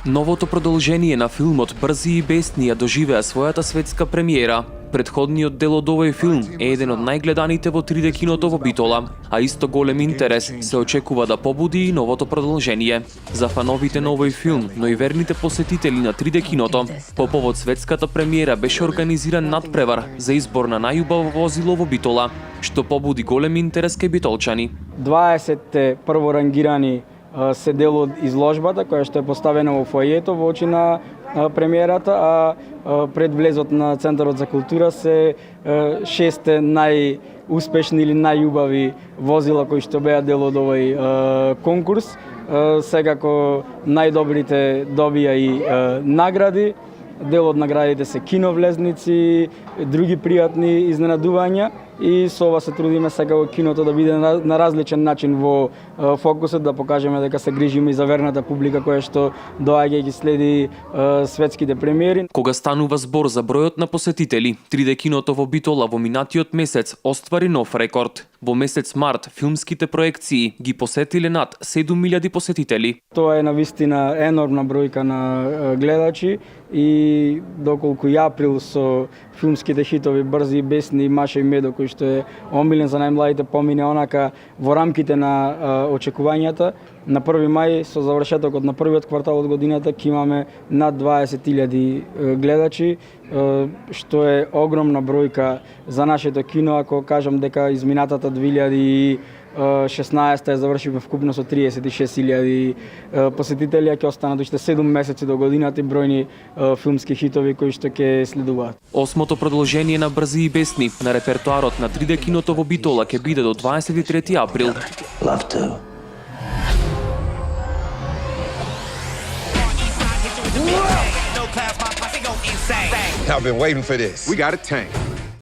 Новото продолжение на филмот Брзи и бесни ја доживеа својата светска премиера. Предходниот дел од овој филм е еден од најгледаните во 3D киното во Битола, а исто голем интерес се очекува да побуди и новото продолжение. За фановите на овој филм, но и верните посетители на 3D киното, по повод светската премиера беше организиран надпревар за избор на најубаво возило во Битола, што побуди голем интерес кај битолчани. 20 прворангирани се дел од изложбата која што е поставена во фојето во очи на премиерата, а пред влезот на Центарот за култура се 6 најуспешни или најубави возила кои што беа дел од овој конкурс. Секако најдобрите добија и награди. Дел од наградите се киновлезници, други пријатни изненадувања и со ова се трудиме секако киното да биде на различен начин во фокусот, да покажеме дека се грижиме и за верната публика која што доаѓа и ги следи светските премиери. Кога станува збор за бројот на посетители, 3D киното во Битола во минатиот месец оствари нов рекорд. Во месец март филмските проекции ги посетиле над 7000 посетители. Тоа е навистина енормна бројка на гледачи и доколку и април со филмските хитови Брзи и бесни и Маша и Медо кој што е омилен за најмладите помине онака во рамките на очекувањата. На 1 мај со завршетокот на првиот квартал од годината ќе имаме над 20.000 гледачи, што е огромна бројка за нашето кино, ако кажам дека изминатата 2016 ја завршивме вкупно со 36.000 посетители, а ќе останат уште 7 месеци до годината и бројни филмски хитови кои што ќе следуваат. Осмото продолжение на Брзи и бесни на репертоарот на 3D киното во Битола ќе биде до 23 април. Love to. I've been waiting for this. We got a tank.